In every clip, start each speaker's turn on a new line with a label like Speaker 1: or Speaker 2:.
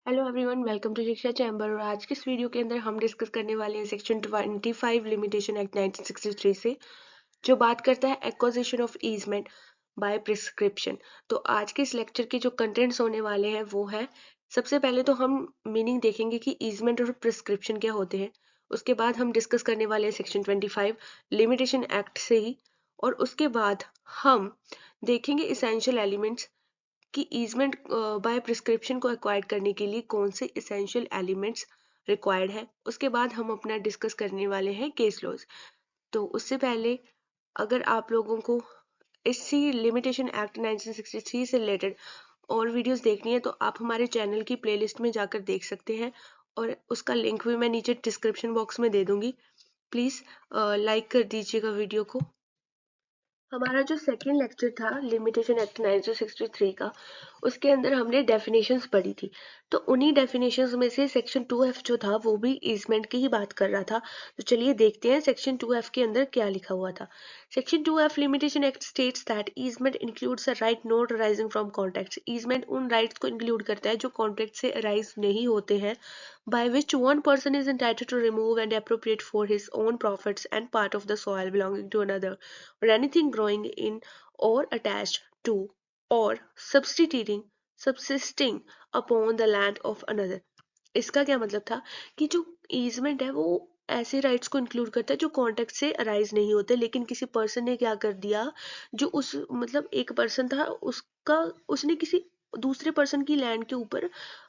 Speaker 1: Hello everyone, welcome to शिक्षा chamber. और आज के इस वीडियो के अंदर हम डिस्कस करने वाले हैं सेक्शन 25 लिमिटेशन एक्ट 1963 से, जो बात करता है acquisition of easement by prescription. तो आज के इस लेक्चर के जो कंटेंट्स होने वाले हैं वो है, सबसे पहले तो हम मीनिंग देखेंगे कि ईजमेंट और प्रिस्क्रिप्शन क्या होते हैं। उसके बाद हम डिस्कस करने वाले हैं सेक्शन 25 लिमिटेशन एक्ट से ही। और उसके बाद हम देखेंगे इसेंशियल एलिमेंट्स कि ईजमेंट बाय प्रिस्क्रिप्शन को एक्वायर करने के लिए कौन से इसेंशियल एलिमेंट्स रिक्वायर्ड है। उसके बाद हम अपना डिस्कस करने वाले हैं केस लॉज। तो उससे पहले अगर आप लोगों को इसी लिमिटेशन एक्ट 1963 से रिलेटेड और वीडियोस देखनी है तो आप हमारे चैनल की प्लेलिस्ट में जाकर देख सकते हैं, और उसका लिंक भी मैं नीचे डिस्क्रिप्शन बॉक्स में दे दूंगी। प्लीज़ लाइक कर दीजिएगा वीडियो को। हमारा जो सेकेंड लेक्चर था लिमिटेशन एक्ट 1963 का, उसके अंदर हमने डेफिनेशंस पढ़ी थी। तो उन्हीं डेफिनेशंस में से सेक्शन 2F जो था वो भी ईजमेंट की ही बात कर रहा था। तो चलिए देखते हैं सेक्शन 2F के अंदर क्या लिखा हुआ था। Section 2F limitation act states that easement includes a right not arising from contracts. Easement उन राइट्स को इंक्लूड करता है जो कॉन्ट्रैक्ट से अराइज नहीं होते हैं, by which one person is entitled to remove and appropriate for his own profits and part of the soil belonging to another, or anything growing in or attached to or subsisting upon the land of another। इसका क्या मतलब था कि जो easement है वो ऐसे rights को इंक्लूड करता है जो कॉन्टेक्ट से अराइज नहीं होते, लेकिन किसी पर्सन ने क्या कर दिया, जो उस मतलब एक पर्सन था उसका, उसने किसी दूसरे पर्सन की लैंड के ऊपर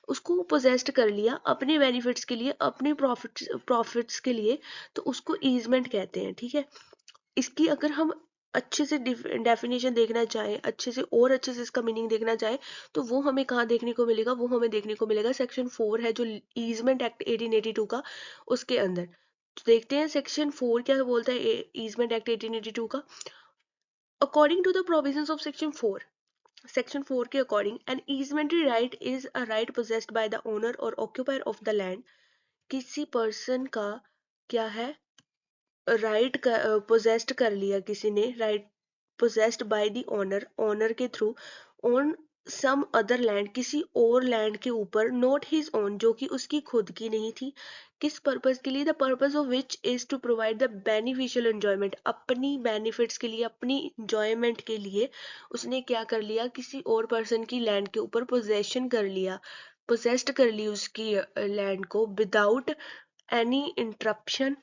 Speaker 1: उसको पोजेस्ट कर लिया अपने बेनिफिट्स के लिए, अपने प्रॉफिट्स के लिए। तो उसको ईजमेंट कहते हैं। ठीक है, इसकी अगर हम अच्छे से डेफिनेशन देखना चाहें, अच्छे से और अच्छे से इसका मीनिंग देखना चाहें, तो वो हमें कहाँ देखने को मिलेगा, वो हमें देखने को मिलेगा सेक्शन 4 है जो ईजमेंट एक्ट 1882 का, उसके अंदर। तो देखते हैं सेक्शन 4 क्या बोलता है ईजमेंट एक्ट 1882 का। According to the provisions of section 4, section 4 के according, an easementary right is a right possessed by the owner और ऑक्यूपायर ऑफ द लैंड। किसी पर्सन का क्या है, राइट पोजेस्ड कर लिया किसी ने, right possessed by the owner, owner के थ्रू, ऑन सम अदर लैंड, किसी और लैंड के ऊपर, नॉट हिज ओन, जो कि उसकी खुद की नहीं थी। किस पर्पज के लिए, the purpose of which is to provide the beneficial enjoyment, अपनी बेनिफिट्स के लिए, अपनी इंजॉयमेंट के लिए उसने क्या कर लिया, किसी और पर्सन की लैंड के ऊपर पोजेशन कर लिया, पोजेस्ड कर ली उसकी लैंड को विदाउट एनी इंटरप्शन,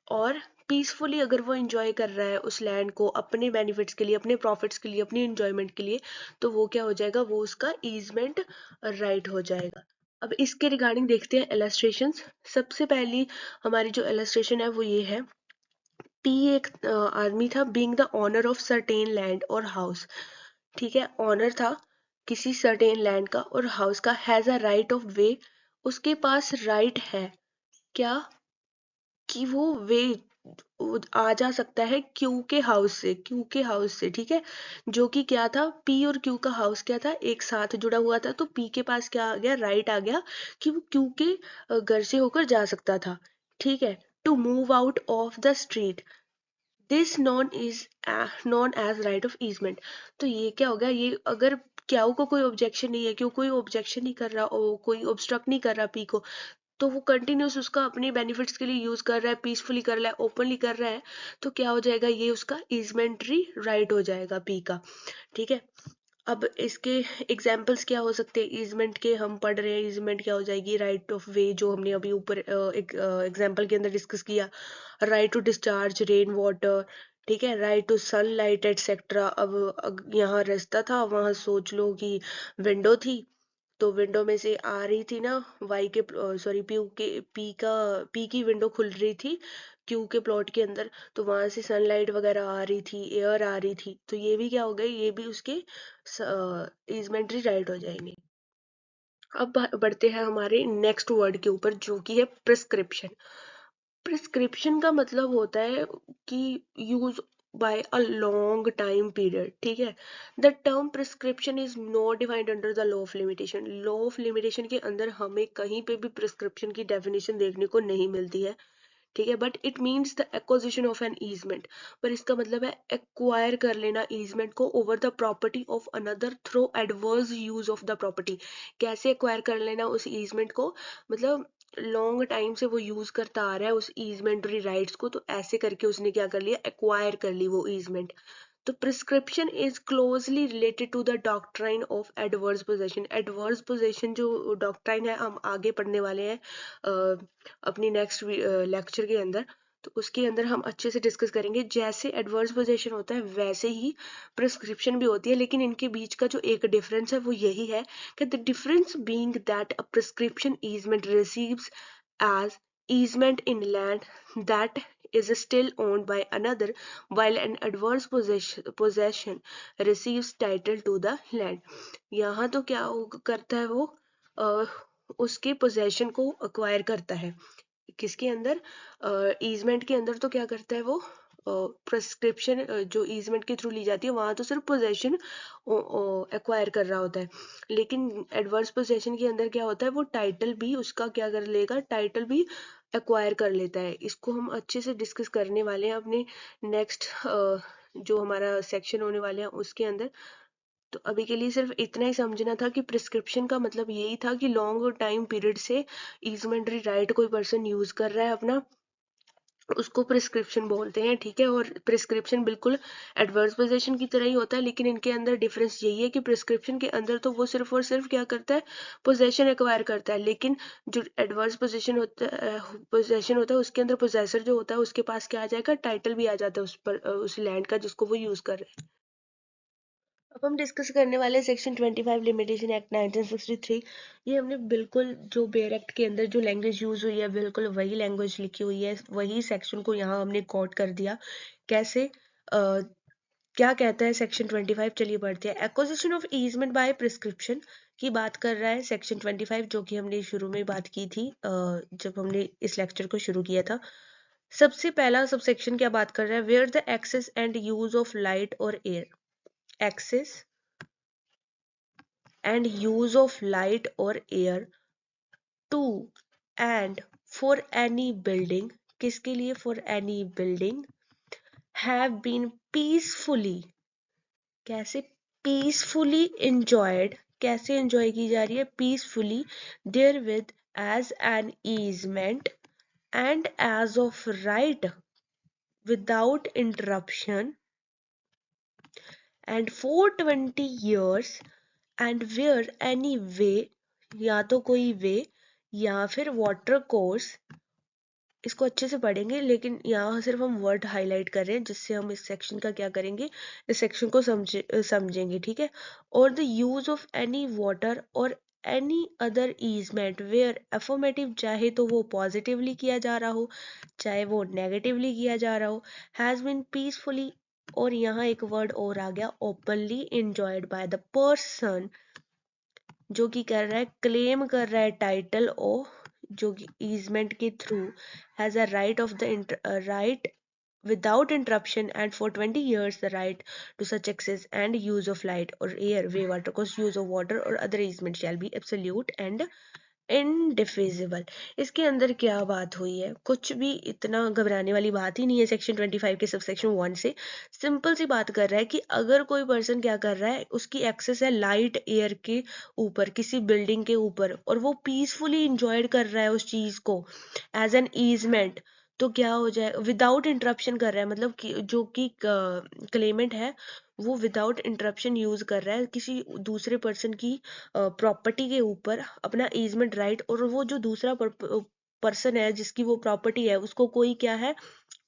Speaker 1: और पीसफुली अगर वो इंजॉय कर रहा है उस लैंड को अपने बेनिफिट्स के लिए, अपने प्रॉफिट्स के लिए, अपनी इंजॉयमेंट के लिए, तो वो क्या हो जाएगा, वो उसका ईजमेंट राइट हो जाएगा। अब इसके रिगार्डिंग देखते हैं इलस्ट्रेशंस। सबसे पहली हमारी जो इलस्ट्रेशन है वो ये है। पी एक आदमी था, being the owner of certain land और हाउस। ठीक है, ऑनर था किसी सर्टेन लैंड का और हाउस का, हैज अ राइट ऑफ वे, उसके पास राइट है क्या, कि वो वे आ जा सकता है क्यू के हाउस से, क्यू के हाउस से। ठीक है, जो कि क्या था, पी और क्यू का हाउस क्या था, एक साथ जुड़ा हुआ था। तो पी के पास क्या आ गया, राइट आ गया कि वो क्यू के घर से होकर जा सकता था। ठीक है, to move out of the street, this known as right of easement. तो ये क्या हो गया, ये अगर क्याऊ को कोई ऑब्जेक्शन नहीं है, क्यों कोई ऑब्जेक्शन नहीं कर रहा, कोई ऑब्स्ट्रक्ट नहीं कर रहा पी को, तो वो कंटिन्यूस उसका अपने बेनिफिट्स के लिए यूज कर रहा है, पीसफुली कर रहा है, ओपनली कर रहा है, तो क्या हो जाएगा, ये उसका ईजमेंट्री राइट हो जाएगा पी का। ठीक है, अब इसके एग्जाम्पल्स क्या हो सकते हैं ईजमेंट के, हम पढ़ रहे हैं ईजमेंट क्या हो जाएगी, राइट ऑफ वे जो हमने अभी ऊपर एग्जाम्पल के अंदर डिस्कस किया, right to discharge rain water. ठीक है, राइट टू सनलाइट एटसेट्रा। अब यहाँ रास्ता था, वहां सोच लो कि विंडो थी, तो विंडो में से आ रही थी ना, वाई के सॉरी पी की विंडो खुल रही थी क्यू के प्लॉट के अंदर, तो वहां से सनलाइट वगैरह आ रही थी, एयर आ रही थी, तो ये भी क्या हो गए, ये भी उसके ईजमेंट्री राइट हो जाएंगे। अब बढ़ते हैं हमारे नेक्स्ट वर्ड के ऊपर, जो कि है प्रिस्क्रिप्शन। प्रिस्क्रिप्शन का मतलब होता है कि use by a long time period. ठीक है, the term prescription is not defined under the law of limitation. Law of limitation के अंदर हमें कहीं पे भी प्रिस्क्रिप्शन की डेफिनेशन देखने को नहीं मिलती है। ठीक है, but it means the acquisition of an easement, पर इसका मतलब है एक्वायर कर लेना ईजमेंट को over the property of another through adverse use of the property. कैसे एक्वायर कर लेना उस ईजमेंट को, मतलब लॉन्ग टाइम से वो यूज करता आ रहा है उस ईजमेंटरी राइट्स को, तो ऐसे करके उसने क्या कर लिया, एक्वायर कर ली वो ईजमेंट। तो prescription is closely related to the doctrine of adverse possession. Adverse possession जो डॉक्ट्राइन है हम आगे पढ़ने वाले हैं अपनी नेक्स्ट लेक्चर के अंदर, तो उसके अंदर हम अच्छे से डिस्कस करेंगे। जैसे एडवर्स पोजेशन होता है वैसे ही प्रिस्क्रिप्शन भी होती है, लेकिन इनके बीच का जो एक डिफरेंस है वो यही है कि the difference being that a prescription easement receives as easement in land that is still owned by another, while an adverse possession receives title to the land। यहाँ तो क्या करता है वो, अ, उसके पोजेशन को अक्वायर करता है, किसके अंदर, ईजमेंट के अंदर। तो क्या करता है वो, प्रिस्क्रिप्शन जो ईजमेंट के थ्रू ली जाती है वहां तो सिर्फ पोजेशन एक्वायर कर रहा होता है, लेकिन एडवर्स पोजेशन के अंदर क्या होता है, वो टाइटल भी उसका क्या कर लेगा, टाइटल भी एक्वायर कर लेता है। इसको हम अच्छे से डिस्कस करने वाले हैं अपने नेक्स्ट जो हमारा सेक्शन होने वाले हैं उसके अंदर। तो अभी के लिए सिर्फ इतना ही समझना था कि प्रिस्क्रिप्शन का मतलब यही था कि लॉन्ग टाइम पीरियड से ईजमेंटरी राइट कोई पर्सन यूज कर रहा है अपना, उसको प्रिस्क्रिप्शन बोलते हैं, ठीक है। और प्रिस्क्रिप्शन बिल्कुल एडवर्स पोजेशन की तरह ही होता है, लेकिन इनके अंदर डिफरेंस यही है कि प्रिस्क्रिप्शन के अंदर तो वो सिर्फ और सिर्फ क्या करता है, पोजेशन एक्वायर करता है, लेकिन जो एडवर्स पोजेशन होता है उसके अंदर पोजेसर जो होता है उसके पास क्या आ जाएगा, टाइटल भी आ जाता है उस पर, उस लैंड का जिसको वो यूज कर रहे हैं। अब हम डिस्कस करने वाले हैं सेक्शन 25 लिमिटेशन एक्ट 1963। ये हमने बिल्कुल जो बेयर एक्ट के अंदर जो लैंग्वेज यूज हुई है बिल्कुल वही लैंग्वेज लिखी हुई है, वही सेक्शन को यहाँ हमने कोट कर दिया। कैसे, क्या कहता है सेक्शन 25, चलिए पढ़ते हैं। Acquisition of easement by prescription की बात कर रहा है सेक्शन 25, जो कि हमने शुरू में बात की थी जब हमने इस लेक्चर को शुरू किया था। सबसे पहला सब सेक्शन क्या बात कर रहा है, where the access and use of light और air, access and use of light or air to and for any building, किसके लिए, for any building have been peacefully, कैसे, peacefully enjoyed, कैसे enjoy की जा रही है, peacefully therewith as an easement and as of right without interruption and for 20 years and where any way, या तो कोई वे या फिर वाटर कोर्स, इसको अच्छे से पढ़ेंगे लेकिन यहाँ सिर्फ हम वर्ड हाईलाइट कर रहे हैं जिससे हम इस सेक्शन का क्या करेंगे, इस सेक्शन को समझेंगे, ठीक है। और the use of any water और any other easement where affirmative, चाहे तो वो पॉजिटिवली किया जा रहा हो चाहे वो नेगेटिवली किया जा रहा हो, हैज बीन पीसफुली, और यहाँ एक वर्ड और आ गया, openly enjoyed by the person, जो कि कर रहा है, क्लेम कर रहा है टाइटल ऑफ, जो कि ईजमेंट के through has a right of the right without interruption and for 20 years the right to such access and use of light or air way water course use of water or other easement shall be absolute and इनडिफिजिबल। इसके अंदर क्या बात हुई है, कुछ भी इतना घबराने वाली बात ही नहीं है। सेक्शन 25 के सब सेक्शन 1 से सिंपल सी बात कर रहा है कि अगर कोई पर्सन क्या कर रहा है, उसकी एक्सेस है लाइट एयर के ऊपर, किसी बिल्डिंग के ऊपर, और वो पीसफुली इंजॉय कर रहा है उस चीज को एज एन ईजमेंट, तो क्या हो जाए, विदाउट इंटरप्शन कर रहा है, मतलब कि जो कि क्लेमेंट है वो विदाउट इंटरप्शन यूज कर रहा है किसी दूसरे पर्सन की प्रॉपर्टी के ऊपर अपना ईजमेंट राइट, और वो जो दूसरा पर्सन है जिसकी वो प्रॉपर्टी है उसको कोई क्या है,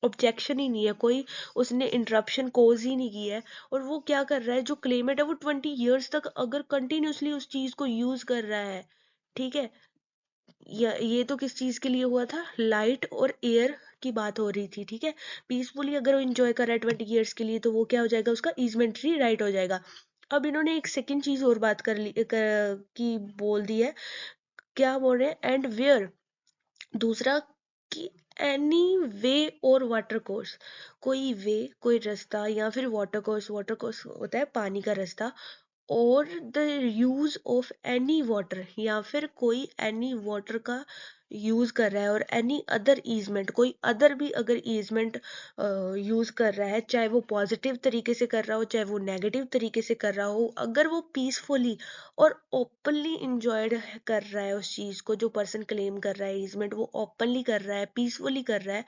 Speaker 1: ऑब्जेक्शन ही नहीं है, कोई उसने इंटरप्शन कोज ही नहीं की है, और वो क्या कर रहा है, जो क्लेमेंट है वो 20 ईयर्स तक अगर कंटिन्यूसली उस चीज को यूज कर रहा है, ठीक है। ये तो किस चीज के लिए हुआ था, लाइट और एयर की बात हो रही थी, ठीक है। पीसफुली अगर वो इंजॉय कर रहा है 20 ईयर्स के लिए, तो वो क्या हो जाएगा, उसका ईजमेंट्री राइट हो जाएगा। अब इन्होंने एक सेकंड चीज और बात कर ली की बोल दी है, क्या बोल रहे हैं, एंड वेयर, दूसरा कि एनी वे और वाटर कोर्स, कोई वे, कोई रास्ता, या फिर वाटर कोर्स, वाटर कोर्स होता है पानी का रास्ता, और the use of any water, या फिर कोई एनी वाटर का यूज कर रहा है और एनी अदर ईजमेंट, कोई अदर भी अगर ईजमेंट यूज कर रहा है, चाहे वो पॉजिटिव तरीके से कर रहा हो चाहे वो नेगेटिव तरीके से कर रहा हो, अगर वो पीसफुली और ओपनली इंजॉयड कर रहा है उस चीज को, जो पर्सन क्लेम कर रहा है ईजमेंट वो ओपनली कर रहा है, पीसफुली कर रहा है,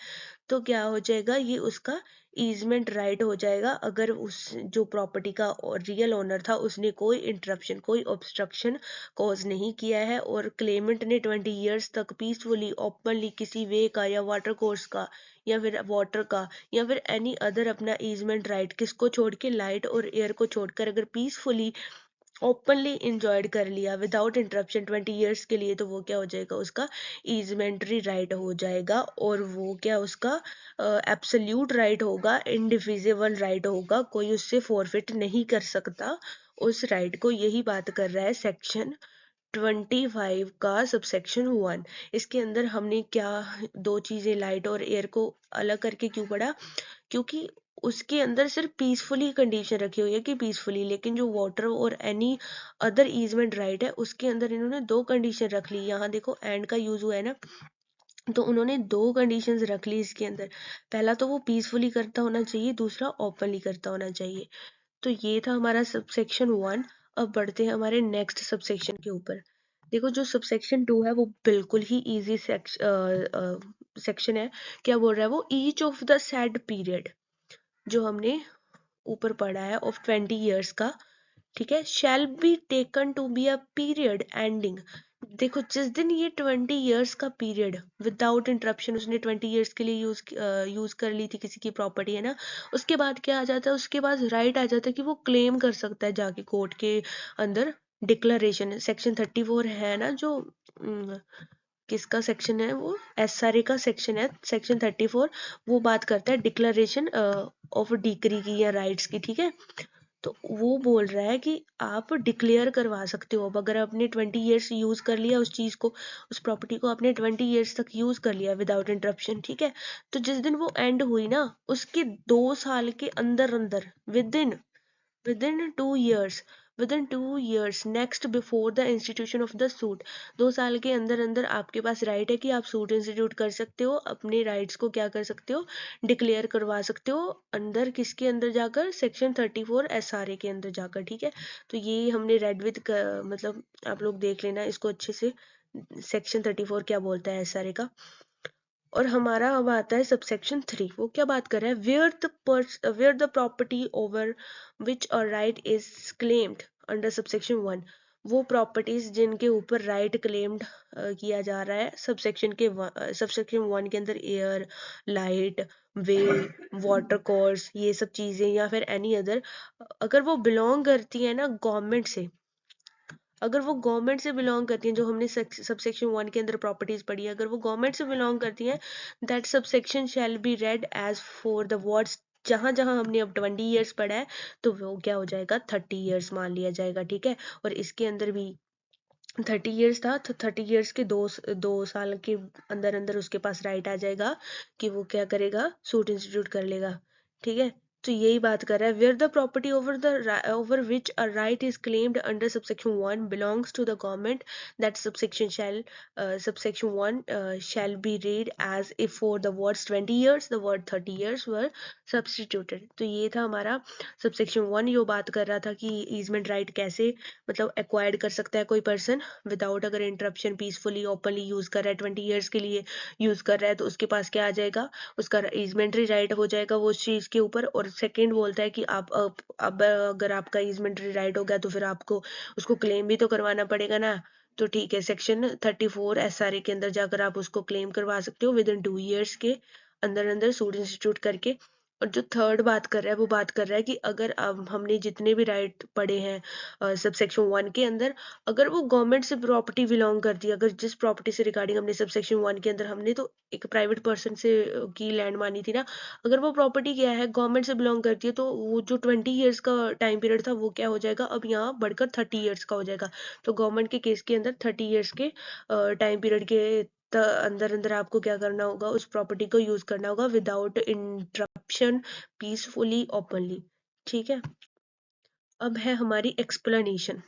Speaker 1: तो क्या हो जाएगा, ये उसका ईजमेंट राइट हो जाएगा। अगर उस जो प्रॉपर्टी का रियल ओनर था उसने कोई इंटरप्शन, कोई ऑब्स्ट्रक्शन कॉज नहीं किया है, और क्लेमेंट ने 20 ईयर्स तक पीसफुली ओपनली किसी वे का या वाटर कोर्स का या फिर वाटर का या फिर एनी अदर अपना ईजमेंट राइट किसको छोड़ के, लाइट और एयर को छोड़कर अगर पीसफुली ओपनली इंजॉयड कर लिया विदाउट इंटरप्शन 20 ईयर्स के लिए, तो वो क्या हो जाएगा, उसका ईजमेंट्री राइट हो जाएगा, और वो क्या उसका एब्सोल्यूट राइट होगा, इंडिविजिबल राइट होगा, कोई उससे फॉरफिट नहीं कर सकता उस राइट को। यही बात कर रहा है सेक्शन 25 का सबसेक्शन 1। इसके अंदर हमने क्या दो चीजें लाइट और एयर को अलग करके क्यों पढ़ा, क्योंकि उसके अंदर सिर्फ पीसफुली कंडीशन रखी हुई है कि पीसफुली, लेकिन जो वाटर और एनी अदर ईजमेंट राइट है उसके अंदर इन्होंने दो कंडीशन रख ली। यहाँ देखो एंड का यूज हुआ है ना, तो उन्होंने दो कंडीशंस रख ली इसके अंदर, पहला तो वो पीसफुली करता होना चाहिए, दूसरा ओपनली करता होना चाहिए। तो ये था हमारा सबसेक्शन 1। अब बढ़ते हैं हमारे नेक्स्ट सबसेक्शन के ऊपर। देखो जो सबसेक्शन 2 है वो बिल्कुल ही इजी सेक्शन है। क्या बोल रहा है वो, each of the said period, जो हमने ऊपर पढ़ा है ऑफ 20 ईयर्स का, ठीक है, shall be taken to be a period ending. देखो जिस दिन ये 20 ईयर्स का पीरियड विदाउट इंटरप्शन उसने 20 ईयर्स के लिए यूज कर ली थी किसी की प्रॉपर्टी, है ना, उसके बाद क्या आ जाता है, उसके पास राइट आ जाता है कि वो क्लेम कर सकता है जाके कोर्ट के अंदर। डिक्लेरेशन सेक्शन 34 है ना, जो किसका सेक्शन है वो, एसआरए का सेक्शन है, सेक्शन 34, वो बात करता है डिक्लेरेशन ऑफ डिक्री की या राइट्स की, ठीक है। तो वो बोल रहा है कि आप डिक्लेयर करवा सकते हो, अब अगर आपने 20 ईयर्स यूज कर लिया उस चीज को, उस प्रॉपर्टी को आपने 20 ईयर्स तक यूज कर लिया विदाउट इंटरप्शन, ठीक है, तो जिस दिन वो एंड हुई ना, उसके 2 साल के अंदर अंदर, with in 2 years, with in 2 years next before the institution of the suit, 2 साल के अंदर अंदर आपके पास राइट है कि आप सूट इंस्टीट्यूट कर सकते हो, अपने राइट्स को क्या कर सकते हो, डिक्लेयर करवा सकते हो, अंदर किसके अंदर जाकर, सेक्शन 34 एसआरए के अंदर जाकर, ठीक है। तो ये हमने रेड विद मतलब आप लोग देख लेना इसको अच्छे से, सेक्शन 34 क्या बोलता है एसआरए का। और हमारा अब आता है सबसेक्शन 3, वो क्या बात कर रहा है, where the property over which a right is claimed under subsection 1, वो प्रॉपर्टीज जिनके ऊपर राइट क्लेम्ड किया जा रहा है सबसेक्शन 1 के अंदर, एयर, लाइट, वे, वाटर कोर्स, ये सब चीजें या फिर एनी अदर, अगर वो बिलोंग करती है ना गवर्नमेंट से, अगर वो गवर्नमेंट से बिलोंग करती हैं, जो हमने सबसेक्शन 1 के अंदर प्रॉपर्टीज पढ़ी है, अगर वो गवर्नमेंट से बिलोंग करती हैं, that subsection shall be read as for the words, जहां जहां हमने अब 20 ईयर्स पढ़ा है तो वो क्या हो जाएगा, 30 ईयर्स मान लिया जाएगा, ठीक है। और इसके अंदर भी 30 ईयर्स था, तो 30 ईयर्स के 2 साल के अंदर अंदर उसके पास राइट आ जाएगा कि वो क्या करेगा, सूट इंस्टीट्यूट कर लेगा, ठीक है। तो यही बात कर रहा है, where the property over which a right is claimed under subsection 1 belongs to the government, that subsection 1 shall be read as if for the words 20 years the word 30 years were substituted। तो ये था हमारा subsection 1, यो बात कर रहा था कि easement right कैसे मतलब एक्वायर्ड कर सकता है कोई पर्सन विदाउट अगर इंटरप्शन, पीसफुली ओपनली यूज कर रहा है, 20 ईयर्स के लिए यूज कर रहा है, तो उसके पास क्या आ जाएगा, उसका ईजमेंट्री राइट हो जाएगा वो उस चीज के ऊपर। और सेकंड बोलता है कि आप अब अगर आपका ईजमेंट्री राइट हो गया तो फिर आपको उसको क्लेम भी तो करवाना पड़ेगा ना। तो ठीक है, सेक्शन 34 एसआरए के अंदर जाकर आप उसको क्लेम करवा सकते हो विद इन 2 ईयर्स के अंदर अंदर सूट इंस्टीट्यूट करके। और जो थर्ड बात कर रहा है वो बात कर रहा है कि अगर अब हमने जितने भी राइट पढ़े हैं सबसेक्शन 1 के अंदर, अगर वो गवर्नमेंट से प्रॉपर्टी बिलोंग करती है, अगर जिस प्रॉपर्टी से रिगार्डिंग हमने सबसेक्शन 1 के अंदर हमने तो एक प्राइवेट पर्सन से की लैंड मानी थी ना, अगर वो प्रॉपर्टी क्या है गवर्नमेंट से बिलोंग करती है, तो वो जो 20 ईयर्स का टाइम पीरियड था वो क्या हो जाएगा, अब यहाँ बढ़कर 30 ईयर्स का हो जाएगा। तो गवर्नमेंट के केस के अंदर 30 ईयर्स के टाइम पीरियड के अंदर अंदर आपको क्या करना होगा, उस प्रॉपर्टी को यूज करना होगा विदाउट इंटरप्शन, पीसफुली, ओपनली, ठीक है। अब है हमारी एक्सप्लेनेशन।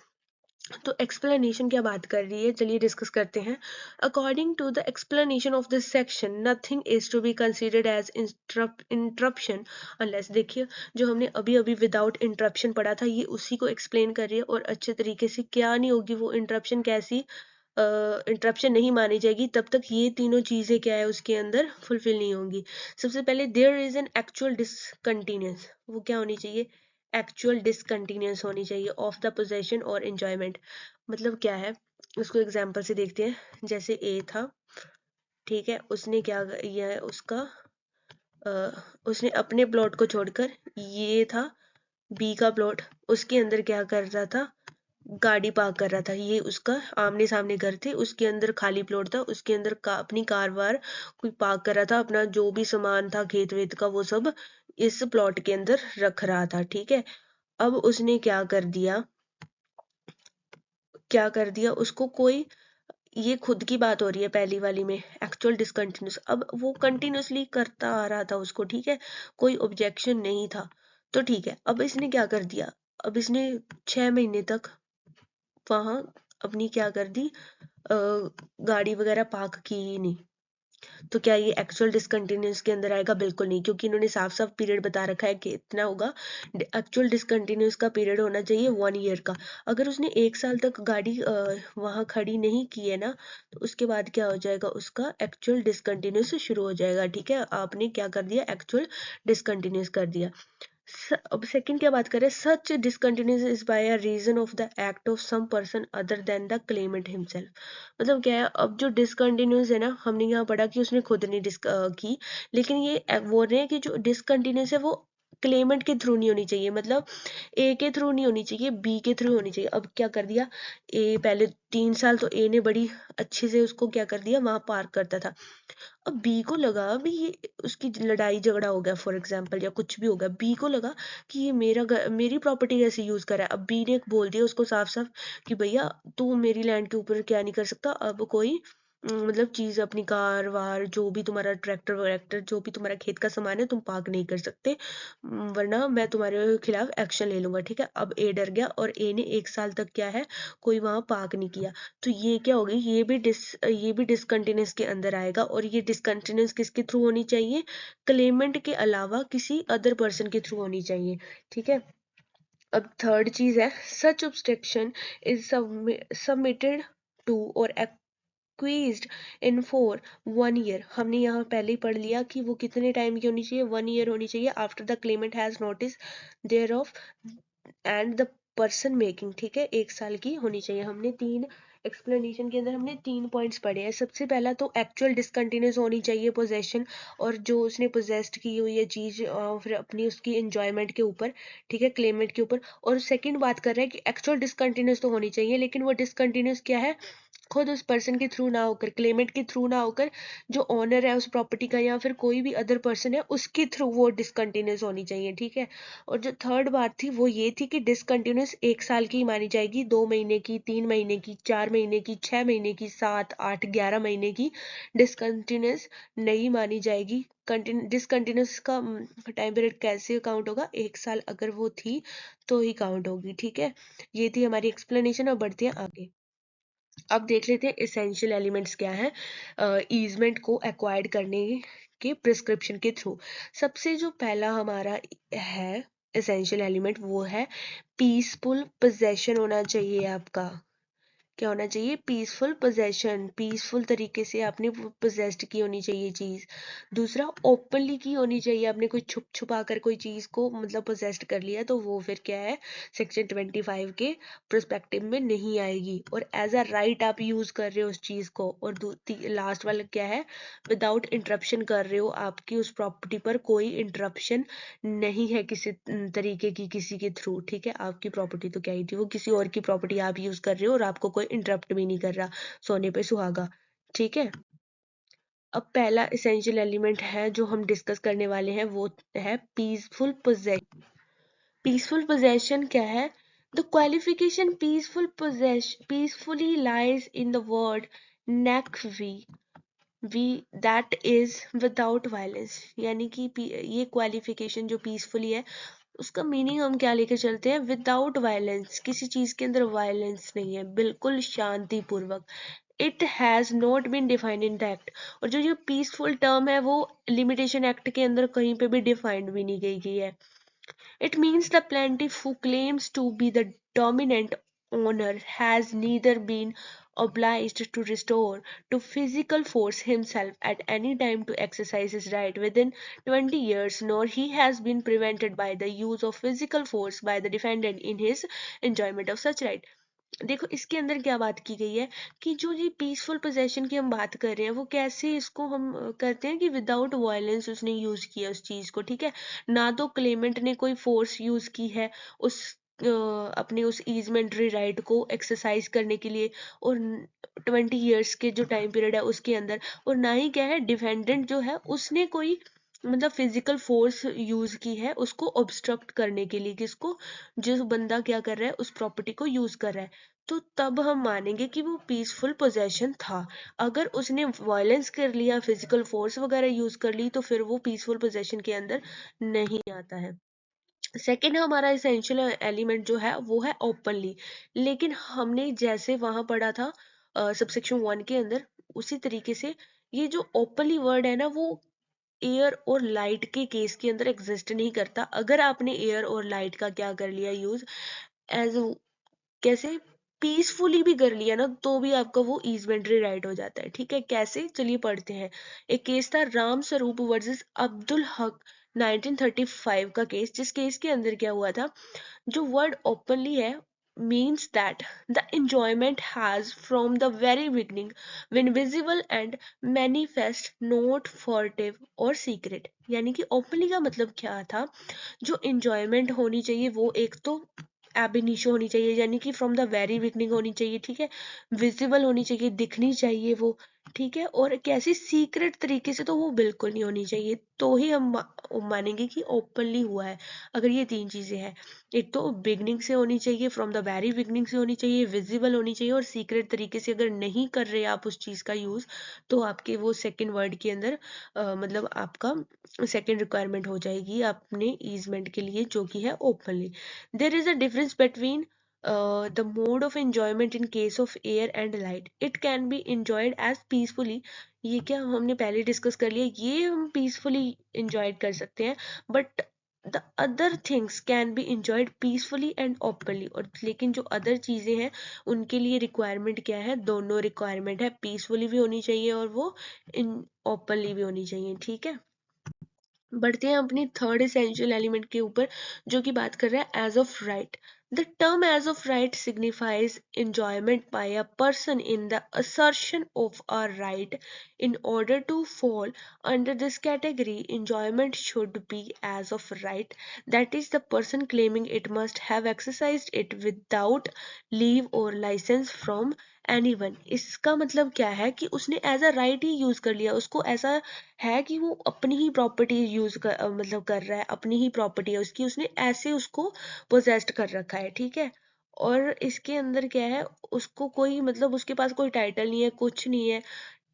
Speaker 1: तो एक्सप्लेनेशन क्या बात कर रही है, चलिए डिस्कस करते हैं। According to the explanation of this section, nothing is to be considered as interruption unless, देखिए जो हमने अभी अभी विदाउट इंटरप्शन पढ़ा था, ये उसी को एक्सप्लेन कर रही है। और अच्छे तरीके से क्या नहीं होगी वो इंटरप्शन, कैसी इंटरप्शन नहीं मानी जाएगी तब तक ये तीनों चीज़ें क्या है उसके अंदर फुलफिल नहीं होंगी। सबसे पहले there is an actual discontinuous, वो क्या होनी चाहिए, एक्चुअल डिसकंटिन्यूस होनी चाहिए ऑफ द पोजेशन और एंजॉयमेंट। मतलब क्या है, उसको एग्जांपल से देखते हैं। जैसे ए था, ठीक है, उसने क्या किया है, उसने अपने प्लॉट को छोड़कर, ये था बी का प्लॉट, उसके अंदर क्या कर रहा था, गाड़ी पार्क कर रहा था। ये उसका आमने सामने घर थे, उसके अंदर खाली प्लॉट था, उसके अंदर अपनी कार वार कोई पार्क कर रहा था, अपना जो भी सामान था खेत वेत का वो सब इस प्लॉट के अंदर रख रहा था, ठीक है। अब उसने क्या कर दिया उसको कोई, ये खुद की बात हो रही है पहली वाली में, एक्चुअल डिसकंटिन्यूस। अब वो कंटिन्यूसली करता आ रहा था उसको, ठीक है, कोई ऑब्जेक्शन नहीं था, तो ठीक है। अब इसने क्या कर दिया, अब इसने 6 महीने तक वहां अपनी क्या कर दी, गाड़ी वगैरह पार्क की ही नहीं। तो क्या ये एक्चुअल डिसकंटिन्यूस के अंदर आएगा? बिल्कुल नहीं, क्योंकि इन्होंने साफ साफ पीरियड बता रखा है कि इतना होगा। एक्चुअल डिसकंटिन्यूस का पीरियड होना चाहिए 1 ईयर का। अगर उसने 1 साल तक गाड़ी वहां खड़ी नहीं की है ना, तो उसके बाद क्या हो जाएगा, उसका एक्चुअल डिसकंटिन्यूस शुरू हो जाएगा, ठीक है। आपने क्या कर दिया, एक्चुअल डिसकंटिन्यूस कर दिया। अब सेकंड क्या बात करें, such discontinuous is by a reason of the act of some person other than the claimant himself. मतलब क्या है, अब जो डिसकंटिन्यूस है ना, हमने यहाँ पढ़ा कि उसने खुद नहीं की, लेकिन ये बोल रहे हैं कि जो डिसकंटिन्यूस है वो क्लेमेंट के थ्रू नहीं होनी चाहिए, मतलब ए के थ्रू नहीं होनी चाहिए, बी के थ्रू होनी चाहिए। अब क्या कर दिया, ए पहले 3 साल तो ए ने बड़ी अच्छे से उसको क्या कर दिया, वहां पार्क करता था। अब बी को लगा भी ये उसकी लड़ाई झगड़ा हो गया फॉर एग्जाम्पल, या कुछ भी हो गया, बी को लगा कि ये मेरी प्रॉपर्टी कैसे यूज कर रहा है। अब बी ने बोल दिया उसको साफ साफ कि भैया तू मेरी लैंड के ऊपर क्या नहीं कर सकता, अब कोई मतलब चीज अपनी कार वार जो भी तुम्हारा ट्रैक्टर वैक्टर जो भी तुम्हारा खेत का सामान है तुम पार्क नहीं कर सकते, वरना मैं तुम्हारे खिलाफ एक्शन ले लूंगा, ठीक है। अब ए डर गया और ए ने 1 साल तक क्या है, कोई वहां पार्क नहीं किया। तो ये क्या होगी, ये भी डिसकंटिन्यूस के अंदर आएगा। और ये डिसकंटिन्यूस किसके थ्रू होनी चाहिए, क्लेमेंट के अलावा किसी अदर पर्सन के थ्रू होनी चाहिए, ठीक है। अब थर्ड चीज है, सच ऑब्स्ट्रक्शन इज सबमिटेड टू और एक्वीज्ड इन फॉर 1 ईयर। हमने यहाँ पहले ही पढ़ लिया कि वो कितने टाइम की होनी चाहिए, 1 ईयर होनी चाहिए, after the claimant has notice thereof and the person making, ठीक है, 1 साल की होनी चाहिए। हमने तीन एक्सप्लेनेशन के अंदर हमने 3 पॉइंट्स पढ़े हैं। सबसे पहला तो एक्चुअल डिसकंटिन्यूस होनी चाहिए पोजेशन, और जो उसने पोजेस्ट की हुई है चीज फिर अपनी उसकी एंजॉयमेंट के ऊपर, ठीक है, क्लेमेंट के ऊपर। और सेकंड बात कर रहे हैं कि एक्चुअल डिसकंटिन्यूस तो होनी चाहिए, लेकिन वो डिसकंटिन्यूस क्या है, खुद उस पर्सन के थ्रू ना होकर, क्लेमेंट के थ्रू ना होकर, जो ऑनर है उस प्रॉपर्टी का या फिर कोई भी अदर पर्सन है उसके थ्रू वो डिसकंटिन्यूस होनी चाहिए, ठीक है। और जो थर्ड बात थी वो ये थी कि डिसकंटिन्यूस 1 साल की मानी जाएगी, 2 महीने की, 3 महीने की, 4 महीने की, 6 महीने की, 7 8 11 महीने की डिसकंटिन्यूस नहीं मानी जाएगी। डिसकंटिन्यूस का टाइम पीरियड कैसे काउंट होगा, 1 साल अगर वो थी तो ही काउंट होगी, ठीक है। ये थी हमारी एक्सप्लेनेशन। अब बढ़ते हैं आगे। अब देख लेते हैं एसेंशियल एलिमेंट्स क्या है ईजमेंट को एक्वायर्ड करने के प्रिस्क्रिप्शन के थ्रू। सबसे जो पहला हमारा है एसेंशियल एलिमेंट वो है पीसफुल पोजेशन होना चाहिए आपका। क्या होना चाहिए, पीसफुल पोजेशन, पीसफुल तरीके से आपने पोजेस्ड की होनी चाहिए चीज। दूसरा ओपनली की होनी चाहिए, आपने कोई छुप छुपा कर कोई चीज को मतलब पोजेस्ड कर लिया तो वो फिर क्या है, सेक्शन 25 के प्रोस्पेक्टिव में नहीं आएगी। और एज अ राइट आप यूज कर रहे हो उस चीज को। और लास्ट वाला क्या है, विदाउट इंटरप्शन कर रहे हो, आपकी उस प्रॉपर्टी पर कोई इंटरप्शन नहीं है किसी तरीके की, किसी के थ्रू, ठीक है। आपकी प्रॉपर्टी तो क्या ही थी, वो किसी और की प्रॉपर्टी आप यूज कर रहे हो और आपको कोई इंटरप्ट भी नहीं कर रहा, सोने पे सुहागा, ठीक है। अब पहला इसेंशियल एलिमेंट है जो हम डिस्कस करने वाले हैं वो है पीसफुल पोजेशन। पीसफुल पोजेशन क्या है, the qualification peacefully lies in the word nec vi that is without violence. यानी कि ये क्वालिफिकेशन जो पीसफुली है उसका मीनिंग हम क्या लेके चलते हैं, विदाउट वायलेंस, किसी चीज के अंदर वायलेंस नहीं है, बिल्कुल शांतिपूर्वक। It has not been defined in the act. और जो ये पीसफुल टर्म है वो लिमिटेशन एक्ट के अंदर कहीं पे भी डिफाइंड भी नहीं गई है। It means the plaintiff who claims to be the dominant owner has neither been obliged to restore to physical force himself at any time to exercise his right within 20 years, nor he has been prevented by the use of physical force by the defendant in his enjoyment of such right. देखो इसके अंदर क्या बात की गई है कि जो ये पीसफुल पोजेशन की हम बात कर रहे हैं वो कैसे इसको हम करते हैं कि विदाउट वायलेंस उसने यूज किया उस चीज को, ठीक है। ना तो क्लेमेंट ने कोई फोर्स यूज की है उस अपने उस ईजमेंटरी राइट को एक्सरसाइज करने के लिए, और 20 ईयर्स के जो टाइम पीरियड है उसके अंदर, और ना ही क्या है डिफेंडेंट जो है उसने कोई मतलब फिजिकल फोर्स यूज की है उसको ऑब्स्ट्रक्ट करने के लिए, किसको, जो बंदा क्या कर रहा है उस प्रॉपर्टी को यूज कर रहा है। तो तब हम मानेंगे कि वो पीसफुल पोजेशन था। अगर उसने वायलेंस कर लिया, फिजिकल फोर्स वगैरह यूज कर ली, तो फिर वो पीसफुल पोजेशन के अंदर नहीं आता है। सेकेंड हमारा इसेंशियल एलिमेंट जो है वो है ओपनली। लेकिन हमने जैसे वहां पढ़ा था सबसेक्शन 1 के अंदर, उसी तरीके से ये जो ओपनली वर्ड है ना वो एयर और लाइट के केस के अंदर एग्जिस्ट नहीं करता। अगर आपने एयर और लाइट का क्या कर लिया यूज, एज कैसे पीसफुली भी कर लिया ना, तो भी आपका वो ईजमेंटरी राइट हो जाता है, ठीक है। कैसे, चलिए पढ़ते हैं। एक केस था राम स्वरूप वर्सेस अब्दुल हक 1935 का केस, जिस केस के अंदर क्या हुआ था, जो वर्ड ओपनली है means that the enjoyment has from the very beginning been visible and manifest, not furtive or secret। यानी कि ओपनली का मतलब क्या था, जो इंजॉयमेंट होनी चाहिए वो एक तो एबिनिशो होनी चाहिए, यानी कि फ्रॉम द वेरी बिगनिंग होनी चाहिए, ठीक है। विजिबल होनी चाहिए, दिखनी चाहिए वो, ठीक है। और कैसी सीक्रेट तरीके से तो वो बिल्कुल नहीं होनी चाहिए, तो ही हम मानेंगे कि ओपनली हुआ है। अगर ये तीन चीजें हैं, एक तो बिगनिंग से होनी चाहिए, फ्रॉम द वेरी बिगनिंग से होनी चाहिए, विजिबल होनी चाहिए, और सीक्रेट तरीके से अगर नहीं कर रहे आप उस चीज का यूज, तो आपके वो सेकेंड वर्ड के अंदर मतलब आपका सेकेंड रिक्वायरमेंट हो जाएगी अपने ईजमेंट के लिए, जो कि है openly. There is a difference between the mode of enjoyment in case of air and light. It can be enjoyed as peacefully। ये क्या हमने पहले डिस्कस कर लिया, ये हम पीसफुली इंजॉय कर सकते हैं, but the other things can be enjoyed peacefully and openly. और लेकिन जो अदर चीजें हैं उनके लिए रिक्वायरमेंट क्या है, दोनों रिक्वायरमेंट है, पीसफुली भी होनी चाहिए और वो इन ओपनली भी होनी चाहिए, ठीक है। बढ़ते हैं अपनी थर्ड एसेंशियल एलिमेंट के ऊपर, जो कि बात कर रहा है as of right. The term as of right signifies enjoyment by a person in the assertion of a right. In order to fall under this category, enjoyment should be as of right, that is the person claiming it must have exercised it without leave or license from anyone। इसका मतलब क्या है कि उसने as a right ही use कर लिया, उसको ऐसा है कि वो अपनी ही प्रॉपर्टी यूज कर मतलब कर रहा है, अपनी ही प्रॉपर्टी है उसकी, उसने ऐसे उसको पोजेस्ट कर रखा है, ठीक है। और इसके अंदर क्या है, उसको कोई मतलब उसके पास कोई टाइटल नहीं है, कुछ नहीं है,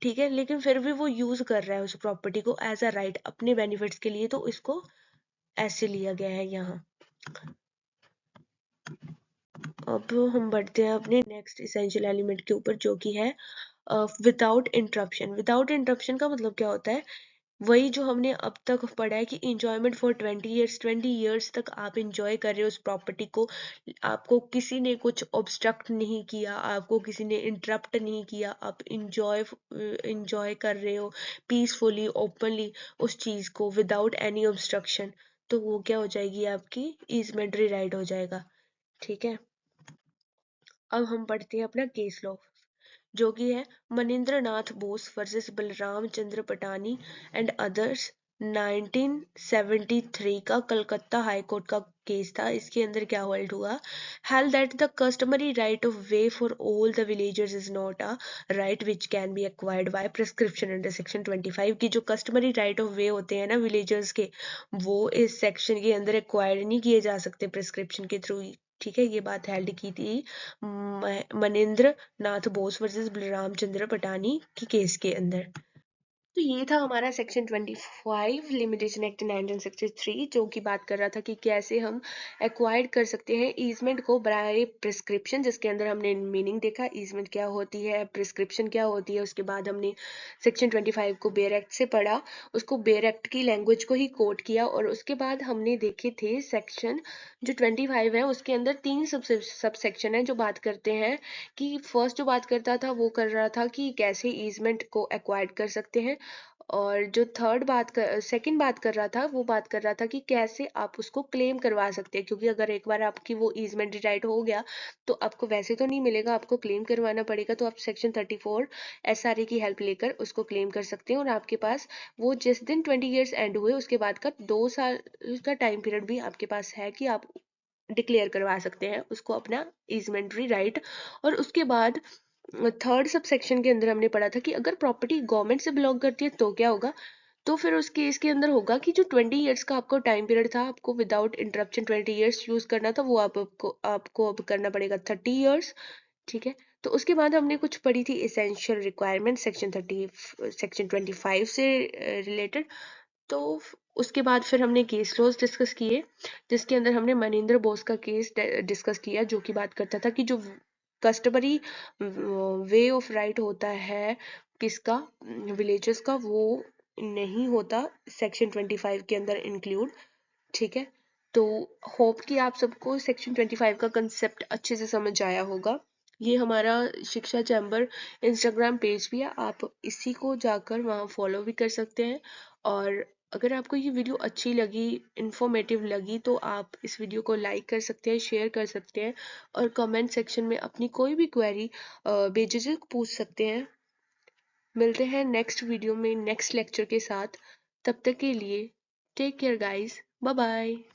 Speaker 1: ठीक है, लेकिन फिर भी वो यूज कर रहा है उस प्रॉपर्टी को एज अ राइट अपने बेनिफिट्स के लिए, तो इसको ऐसे लिया गया है यहाँ। अब हम बढ़ते हैं अपने नेक्स्ट इसेंशियल एलिमेंट के ऊपर, जो कि है विदाउट इंटरप्शन। विदाउट इंटरप्शन का मतलब क्या होता है, वही जो हमने अब तक पढ़ा है कि इंजॉयमेंट फॉर 20 ईयर्स, 20 ईयर्स तक आप इंजॉय कर रहे हो उस प्रॉपर्टी को, आपको किसी ने कुछ ऑब्स्ट्रक्ट नहीं किया, आपको किसी ने इंटरप्ट नहीं किया, आप इंजॉय कर रहे हो पीसफुली, ओपनली उस चीज को विदाउट एनी ऑब्स्ट्रक्शन, तो वो क्या हो जाएगी, आपकी ईजमेंटरी राइट हो जाएगा, ठीक है। अब हम पढ़ते हैं अपना केस लॉ, जो कि है Manindra Nath Bose versus Balram Chandra Patani and others 1973 का कलकत्ता हाई कोर्ट का केस था। इसके अंदर क्या होल्ड हुआ, held that the customary right of way for all the villagers is not a right which can be acquired by prescription under section 25। की जो कस्टमरी राइट ऑफ वे होते हैं ना विलेजर्स के, वो इस सेक्शन के अंदर एक्वायर नहीं किए जा सकते प्रिस्क्रिप्शन के थ्रू, ठीक है। ये बात हेल्ड की थी मनिंद्र नाथ बोस वर्सेस बलराम चंद्र पटानी के केस के अंदर। तो ये था हमारा सेक्शन 25 लिमिटेशन एक्ट 1963, जो कि बात कर रहा था कि कैसे हम एक्वायर्ड कर सकते हैं ईजमेंट को बाय प्रिस्क्रिप्शन, जिसके अंदर हमने मीनिंग देखा ईजमेंट क्या होती है, प्रिस्क्रिप्शन क्या होती है। उसके बाद हमने सेक्शन 25 को बेयर एक्ट से पढ़ा, उसको बेयर एक्ट की लैंग्वेज को ही कोट किया, और उसके बाद हमने देखे थे सेक्शन जो 25 है उसके अंदर 3 सब सेक्शन है जो बात करते हैं कि फर्स्ट जो बात करता था वो कर रहा था कि कैसे ईजमेंट को एक्वायर्ड कर सकते हैं, और जो सेकंड बात कर रहा था वो बात कर रहा था कि कैसे आप उसको क्लेम करवा सकते हैं, क्योंकि अगर एक बार आपकी वो ईजमेंट राइट हो गया तो आपको वैसे तो नहीं मिलेगा, आपको क्लेम करवाना पड़ेगा। तो आप सेक्शन 34 SRA की हेल्प लेकर उसको क्लेम कर सकते हैं, और आपके पास वो जिस दिन 20 ईयर्स एंड हुए उसके बाद का 2 साल का टाइम पीरियड भी आपके पास है कि आप डिक्लेयर करवा सकते हैं उसको अपना ईजमेंट्री राइट। और उसके बाद थर्ड सब सेक्शन के अंदर हमने पढ़ा था कि अगर प्रॉपर्टी गवर्नमेंट से बिलोंग करती है तो क्या होगा। तो फिर उस केस के अंदर होगा कि जो 20 ईयर्स का आपको टाइम पीरियड था आपको विदाउट इंटरप्शन 20 ईयर्स यूज करना था, वो आपको अब करना पड़ेगा 30 ईयर्स। ठीक है। तो उसके बाद हमने कुछ पढ़ी थी इसेंशियल रिक्वायरमेंट सेक्शन 25 से रिलेटेड। तो उसके बाद फिर हमने केस लॉज डिस्कस किए, जिसके अंदर हमने मनिंदर बोस का केस डिस्कस किया, जो कि बात करता था कि जो कस्टमरी वे ऑफ राइट होता है किसका, विलेजेस का, वो नहीं होता सेक्शन 25 के अंदर इंक्लूड। ठीक है। तो होप कि आप सबको सेक्शन 25 का कंसेप्ट अच्छे से समझ आया होगा। ये हमारा शिक्षा चैम्बर इंस्टाग्राम पेज भी है, आप इसी को जाकर वहाँ फॉलो भी कर सकते हैं। और अगर आपको ये वीडियो अच्छी लगी, इंफॉर्मेटिव लगी, तो आप इस वीडियो को लाइक कर सकते हैं, शेयर कर सकते हैं, और कमेंट सेक्शन में अपनी कोई भी क्वेरी बेझिझक पूछ सकते हैं। मिलते हैं नेक्स्ट वीडियो में नेक्स्ट लेक्चर के साथ। तब तक के लिए take care guys, bye bye.